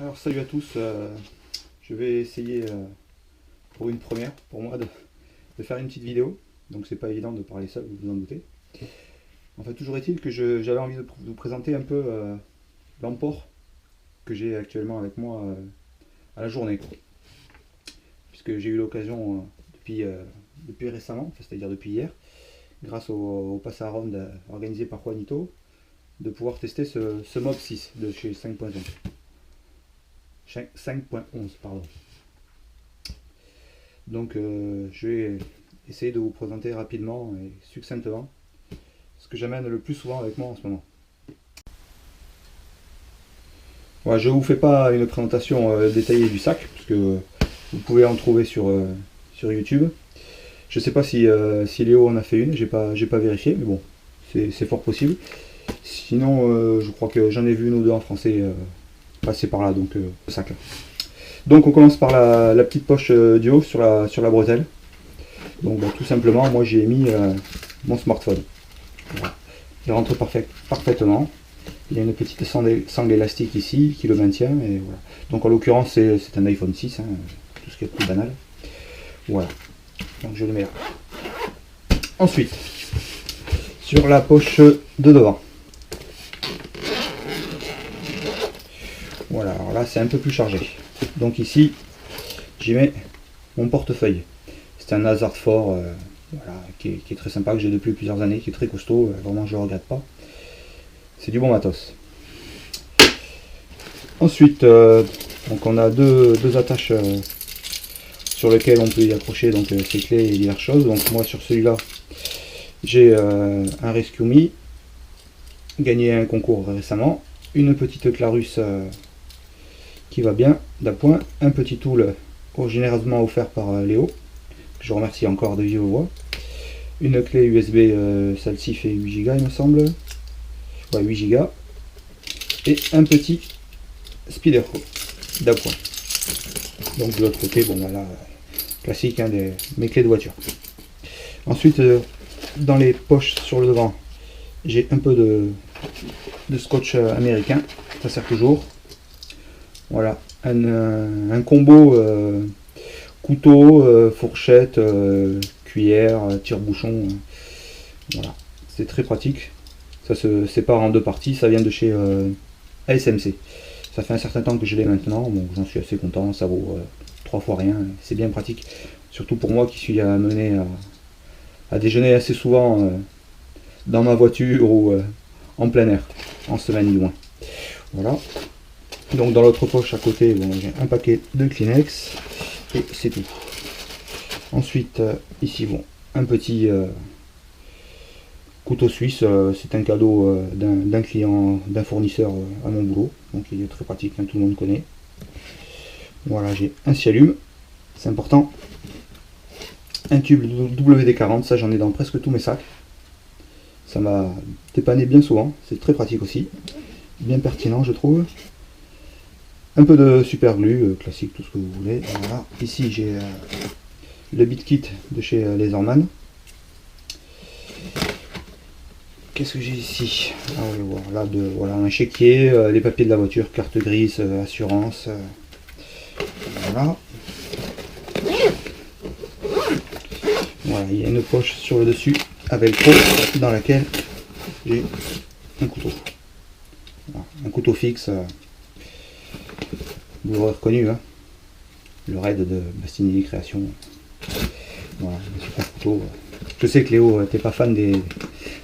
Alors salut à tous, je vais essayer pour une première pour moi de faire une petite vidéo. Donc c'est pas évident de parler seul, vous vous en doutez. En fait, toujours est-il que j'avais envie de vous présenter un peu l'emport que j'ai actuellement avec moi à la journée, quoi. Puisque j'ai eu l'occasion depuis récemment, enfin, c'est-à-dire depuis hier, grâce au pass à ronde organisé par Juanito, de pouvoir tester ce Mob 6 de chez 5.11. 5.11 pardon. Donc je vais essayer de vous présenter rapidement et succinctement ce que j'amène le plus souvent avec moi en ce moment. Voilà, je ne vous fais pas une présentation détaillée du sac, puisque vous pouvez en trouver sur YouTube. Je ne sais pas si Léo en a fait une, j'ai pas vérifié, mais bon, c'est fort possible. Sinon, je crois que j'en ai vu une ou deux en français passer par là, donc le sac là. Donc on commence par la petite poche du haut sur la bretelle. Donc tout simplement, moi j'ai mis mon smartphone. Voilà. Il rentre parfaitement. Il y a une petite sangle élastique ici qui le maintient. Et voilà. Donc en l'occurrence c'est un iPhone 6, hein, tout ce qui est plus banal. Voilà. Donc je le mets là. Ensuite, sur la poche de devant. Voilà, alors là c'est un peu plus chargé. Donc ici, j'y mets mon portefeuille. C'est un Hazard Fort voilà, qui est très sympa, que j'ai depuis plusieurs années, qui est très costaud, vraiment je ne le regrette pas. C'est du bon matos. Ensuite, donc on a deux attaches sur lesquelles on peut y accrocher donc, ses clés et diverses choses. Donc moi sur celui-là, j'ai un Rescue Me, gagné un concours récemment, une petite Clarus qui va bien d'appoint, un petit tool généreusement offert par Léo, que je remercie encore de vive voix, une clé USB, celle-ci fait 8 Go il me semble, ouais 8 Go, et un petit Spyderco d'appoint. Donc de l'autre côté, bon voilà, classique, hein, mes clés de voiture. Ensuite, dans les poches sur le devant, j'ai un peu de scotch américain, ça sert toujours. Voilà, un combo couteau, fourchette, cuillère, tire-bouchon. Voilà, c'est très pratique. Ça se sépare en deux parties, ça vient de chez ASMC. Ça fait un certain temps que je l'ai maintenant, donc j'en suis assez content, ça vaut 3 fois rien, c'est bien pratique. Surtout pour moi qui suis amené à déjeuner assez souvent dans ma voiture ou en plein air, en semaine du moins. Voilà. Donc dans l'autre poche à côté, bon, j'ai un paquet de Kleenex et c'est tout. Ensuite ici bon, un petit couteau suisse, c'est un cadeau d'un client, d'un fournisseur à mon boulot, donc il est très pratique, hein, tout le monde connaît. Voilà, j'ai un Cialume, c'est important, un tube WD-40, ça j'en ai dans presque tous mes sacs, ça m'a dépanné bien souvent, c'est très pratique aussi, bien pertinent je trouve. Un peu de super glue, classique, tout ce que vous voulez. Voilà. Ici j'ai le bit kit de chez Laserman. Qu'est-ce que j'ai ici? Ah, oui, voilà, voilà, un chéquier, les papiers de la voiture, carte grise, assurance. Voilà. Voilà, il y a une poche sur le dessus à velcro dans laquelle j'ai un couteau. Voilà, un couteau fixe. Vous l'aurez reconnu, hein, le raid de Bastini Création. Voilà, un super couteau. Je sais que Léo n'était pas fan des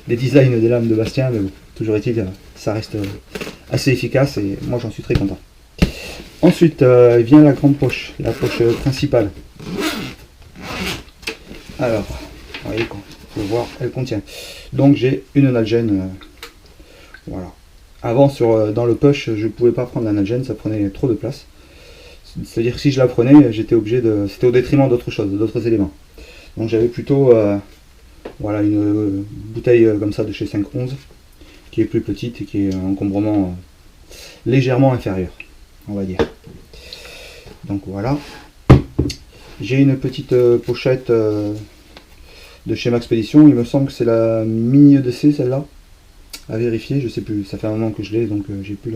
designs des lames de Bastien, mais bon, toujours est-il, ça reste assez efficace et moi j'en suis très content. Ensuite vient la grande poche, la poche principale. Alors, vous voyez, faut voir, elle contient. Donc j'ai une Nalgene, voilà. Avant, dans le push, je ne pouvais pas prendre la Nalgene, ça prenait trop de place. C'est-à-dire que si je la prenais, j'étais obligé de... C'était au détriment d'autres choses, d'autres éléments. Donc j'avais plutôt voilà, une bouteille comme ça de chez 511, qui est plus petite et qui est un encombrement légèrement inférieur, on va dire. Donc voilà. J'ai une petite pochette de chez Maxpédition, il me semble que c'est la Mini EDC celle-là. À vérifier, je sais plus, ça fait un moment que je l'ai, donc j'ai plus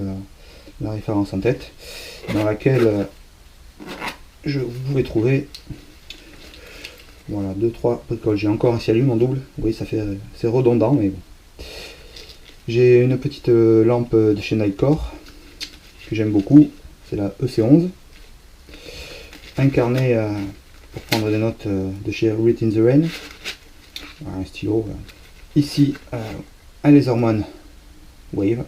la référence en tête. dans laquelle vous pouvez trouver, voilà, 2-3 bricoles. J'ai encore un Cialum en double, oui, ça fait, c'est redondant, mais bon. J'ai une petite lampe de chez Nightcore que j'aime beaucoup, c'est la EC11. Un carnet pour prendre des notes de chez Write in the Rain, voilà, un stylo. Ici un Laserman Wave,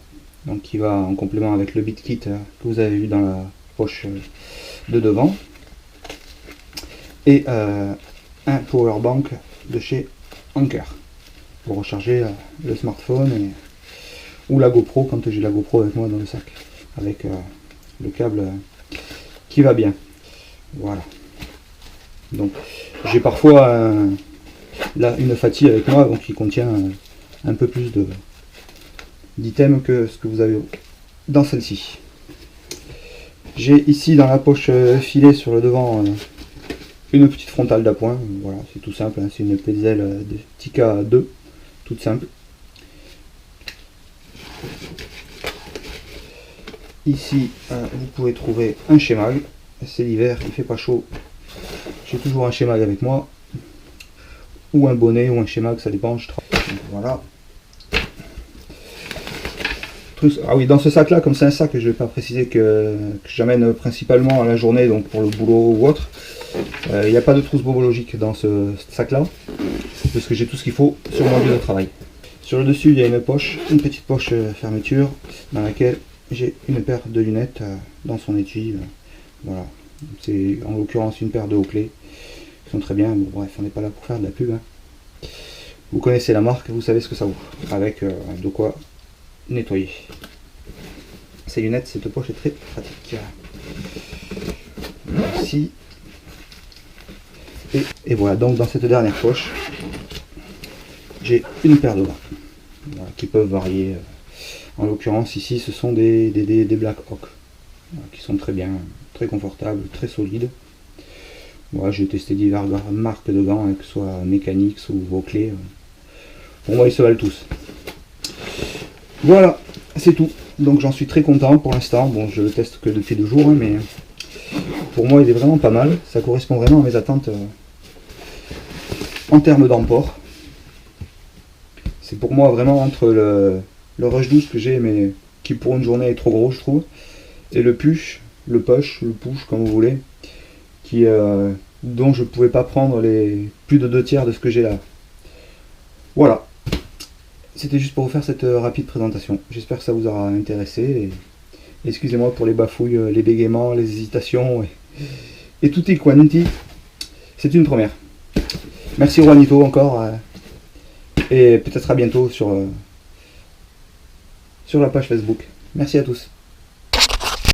donc qui va en complément avec le bit kit que vous avez vu dans la poche de devant, et un power bank de chez Anker pour recharger le smartphone ou la GoPro quand j'ai la GoPro avec moi dans le sac, avec le câble qui va bien. Voilà. Donc j'ai parfois là une Fatty avec moi, donc qui contient un peu plus d'items que ce que vous avez dans celle-ci. J'ai ici dans la poche filet sur le devant une petite frontale d'appoint. Voilà, c'est tout simple, hein, c'est une Petzl de Tikka 2, toute simple. Ici vous pouvez trouver un Shemag, c'est l'hiver, il fait pas chaud, j'ai toujours un Shemag avec moi, ou un bonnet ou un Shemag, ça dépend. Donc, voilà. Ah oui, dans ce sac là, comme c'est un sac que je vais pas préciser que j'amène principalement à la journée, donc pour le boulot ou autre, il n'y a pas de trousse bobologique dans ce sac là, parce que j'ai tout ce qu'il faut sur mon lieu de travail. Sur le dessus il y a une poche, une petite poche fermeture, dans laquelle j'ai une paire de lunettes dans son étui. Voilà, c'est en l'occurrence une paire de Oakley, qui sont très bien. Bon, bref, on n'est pas là pour faire de la pub, hein. Vous connaissez la marque, vous savez ce que ça vaut, avec de quoi nettoyer. Ces lunettes, cette poche est très pratique. Ici. Et voilà, donc dans cette dernière poche, j'ai une paire de gants, voilà, qui peuvent varier. En l'occurrence ici, ce sont des Black Hawk, voilà, qui sont très bien, très confortables, très solides. Voilà, j'ai testé diverses marques de gants, hein, que ce soit Mechanics ou Oakley. Pour moi, ils se valent tous. Voilà, c'est tout. Donc j'en suis très content pour l'instant. Bon, je le teste que depuis 2 jours, hein, mais pour moi, il est vraiment pas mal. Ça correspond vraiment à mes attentes en termes d'emport. C'est pour moi vraiment entre le Rush 12 que j'ai, mais qui pour une journée est trop gros, je trouve, et le push, le push, comme vous voulez, dont je ne pouvais pas prendre les plus de 2/3 de ce que j'ai là. Voilà. C'était juste pour vous faire cette rapide présentation. J'espère que ça vous aura intéressé. Excusez-moi pour les bafouilles, les bégaiements, les hésitations et tutti quanti. C'est une première. Merci Juanito encore. Et peut-être à bientôt sur la page Facebook. Merci à tous.